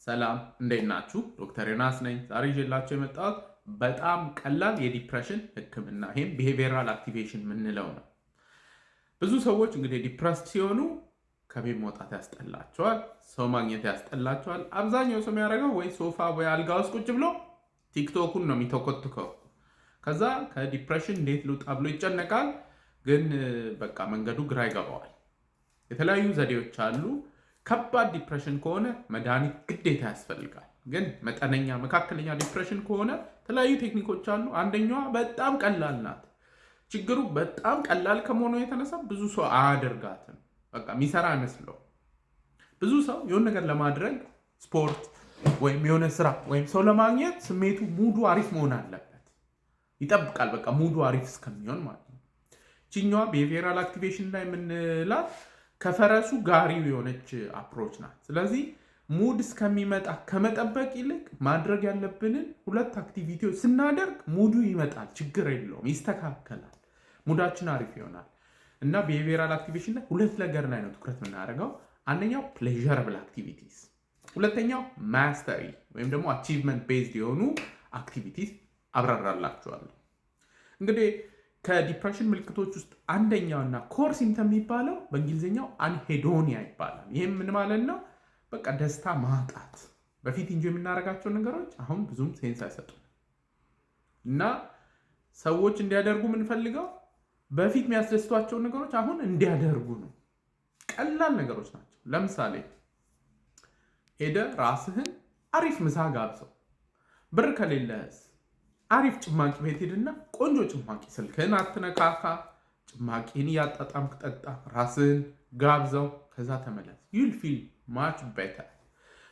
ሰላም እንዴት ናችሁ? ዶክተር ዮናስ ነኝ። ዛሬ ይዤላችሁ የመጣሁት በጣም ቀላል የዲፕሬሽን ህክምና ይሄም ቢሄቪየራል አክቲቬሽን የምንለው ነው። ብዙ ሰዎች እንግዲህ ዲፕረስድ ሲሆኑ ከቤት መውጣት ያስጠላቸዋል፣ ሰው ማግኘት ያስጠላቸዋል። አብዛኛው ሰው የሚያደርገው ወይ ሶፋ ወይ አልጋ ውስጥ ቁጭ ብሎ ቲክቶኩን ነው የሚተኮትከው። ከዛ ከዲፕሬሽን እንዴት ልውጣ ብሎ ይጨነቃል። ግን በቃ መንገዱ ግራ ይገባዋል። የተለያዩ ዘዴዎች አሉ። ከባድ ዲፕሬሽን ከሆነ መድኃኒት ግዴታ ያስፈልጋል። ግን መጠነኛ መካከለኛ ዲፕሬሽን ከሆነ የተለያዩ ቴክኒኮች አሉ። አንደኛዋ በጣም ቀላል ናት። ችግሩ በጣም ቀላል ከመሆኑ የተነሳ ብዙ ሰው አያደርጋትም። በቃ የሚሰራ አይመስለው። ብዙ ሰው የሆነ ነገር ለማድረግ ስፖርት ወይም የሆነ ስራ ወይም ሰው ለማግኘት ስሜቱ ሙዱ አሪፍ መሆን አለበት። ይጠብቃል በቃ ሙዱ አሪፍ እስከሚሆን ማለት ነው። ችኛዋ ቢሄቪየራል አክቲቬሽን ላይ የምንላት ከፈረሱ ጋሪው የሆነች አፕሮች ናት። ስለዚህ ሙድ እስከሚመጣ ከመጠበቅ ይልቅ ማድረግ ያለብንን ሁለት አክቲቪቲዎች ስናደርግ ሙዱ ይመጣል፣ ችግር የለውም፣ ይስተካከላል፣ ሙዳችን አሪፍ ይሆናል። እና ቢሄቪየራል አክቲቬሽን ላይ ሁለት ነገር ላይ ነው ትኩረት የምናደርገው። አንደኛው ፕሌዠረብል አክቲቪቲስ፣ ሁለተኛው ማስተሪ ወይም ደግሞ አቺቭመንት ቤዝድ የሆኑ አክቲቪቲስ አብራራላችኋለሁ። እንግዲህ ከዲፕሬሽን ምልክቶች ውስጥ አንደኛውና ኮር ሲምፕተም የሚባለው በእንግሊዝኛው አንሄዶኒያ ይባላል። ይህም ምን ማለት ነው? በቃ ደስታ ማጣት። በፊት እንጂ የምናደርጋቸው ነገሮች አሁን ብዙም ሴንስ አይሰጡም እና ሰዎች እንዲያደርጉ የምንፈልገው በፊት የሚያስደስቷቸው ነገሮች አሁን እንዲያደርጉ ነው። ቀላል ነገሮች ናቸው። ለምሳሌ ሄደ ራስህን አሪፍ ምሳ ጋብዘው። ብር ከሌለህስ አሪፍ ጭማቂ ቤት ሄድና ቆንጆ ጭማቂ፣ ስልክህን አትነካካ፣ ጭማቂን እያጣጣምክ ጠጣ፣ ራስህን ጋብዘው፣ ከዛ ተመለስ። ዩል ፊል ማች ቤተር።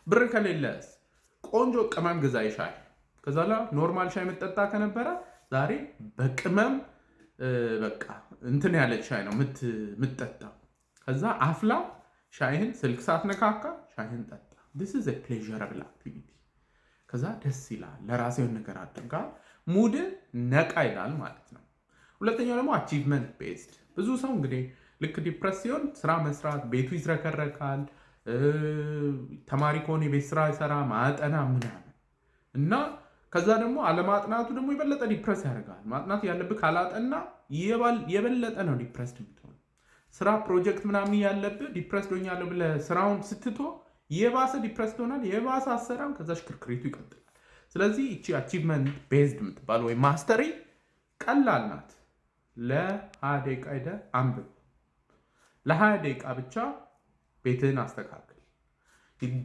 ብር ከሌለስ ቆንጆ ቅመም ግዛ ሻይ። ከዛ ኖርማል ሻይ የምትጠጣ ከነበረ ዛሬ በቅመም በቃ እንትን ያለች ሻይ ነው የምትጠጣው። ከዛ አፍላ ሻይህን ስልክ ሳትነካካ ሻይህን ጠጣ። this is a pleasurable activity። ከዛ ደስ ይላል፣ ለራሴ የሆነ ነገር አድርጋል፣ ሙድ ነቃ ይላል ማለት ነው። ሁለተኛው ደግሞ አቺቭመንት ቤዝድ። ብዙ ሰው እንግዲህ ልክ ዲፕረስ ሲሆን ስራ መስራት፣ ቤቱ ይዝረከረካል፣ ተማሪ ከሆነ የቤት ስራ ይሰራ፣ ማጠና ምናምን እና ከዛ ደግሞ አለማጥናቱ ደግሞ የበለጠ ዲፕረስ ያደርጋል። ማጥናት ያለብህ ካላጠና የበለጠ ነው ዲፕረስድ የምትሆን። ስራ ፕሮጀክት ምናምን ያለብህ ዲፕረስድ ሆኛለሁ ብለህ ስራውን ስትቶ የባሰ ዲፕረስድ ሆናል፣ የባሰ አሰራም፣ ከዛ ሽክርክሪቱ ይቀጥላል። ስለዚህ እቺ አቺቭመንት ቤዝድ የምትባል ወይ ማስተሪ ቀላል ናት። ለ20 ደቂቃ ሄደህ አንብብ። ለ20 ደቂቃ ብቻ ቤትህን አስተካክል።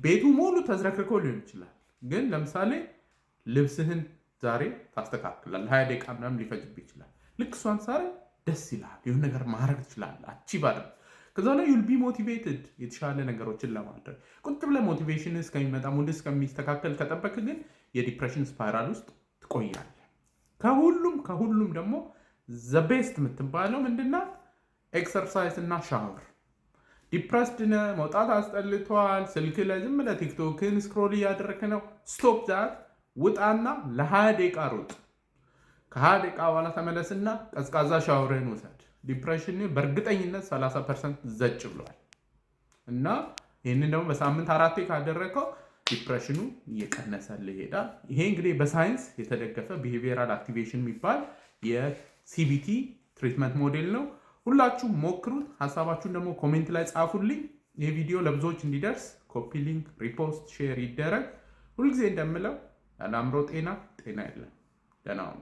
ቤቱ ሙሉ ተዝረክርኮ ሊሆን ይችላል፣ ግን ለምሳሌ ልብስህን ዛሬ ታስተካክላል። 20 ደቂቃ ምናምን ሊፈጅብህ ይችላል። ልክ እሷን ሳረ ደስ ይላል፣ የሆነ ነገር ማድረግ ትችላለህ። አቺቭ አድርግ። ከዛ ላይ ዩል ቢ ሞቲቬትድ የተሻለ ነገሮችን ለማድረግ። ቁጭ ብለህ ሞቲቬሽን እስከሚመጣ ሙድ እስከሚስተካከል ከጠበቅ ግን የዲፕሬሽን ስፓይራል ውስጥ ትቆያለህ። ከሁሉም ደግሞ ዘ ቤስት የምትባለው ምንድናት? ኤክሰርሳይዝ እና ሻወር። ዲፕረስድ ነህ፣ መውጣት አስጠልቷል፣ ስልክ ላይ ዝም ብለህ ቲክቶክን ስክሮል እያደረክ ነው። ስቶፕ ዛት፣ ውጣና ለ20 ደቂቃ ሩጥ። ከ20 ደቂቃ በኋላ ተመለስና ቀዝቃዛ ሻወርህን ውሰድ። ዲፕሬሽን በእርግጠኝነት 30% ዘጭ ብሏል። እና ይህንን ደግሞ በሳምንት 4 ካደረከው ዲፕሬሽኑ እየቀነሰልህ ይሄዳል። ይሄ እንግዲህ በሳይንስ የተደገፈ ቢሄቪየራል አክቲቬሽን የሚባል የሲቢቲ ትሪትመንት ሞዴል ነው። ሁላችሁም ሞክሩት። ሀሳባችሁን ደግሞ ኮሜንት ላይ ጻፉልኝ። ይህ ቪዲዮ ለብዙዎች እንዲደርስ ኮፒ ሊንክ፣ ሪፖስት፣ ሼር ይደረግ። ሁልጊዜ እንደምለው ያለ አእምሮ ጤና የለም። ደህና ሁኑ።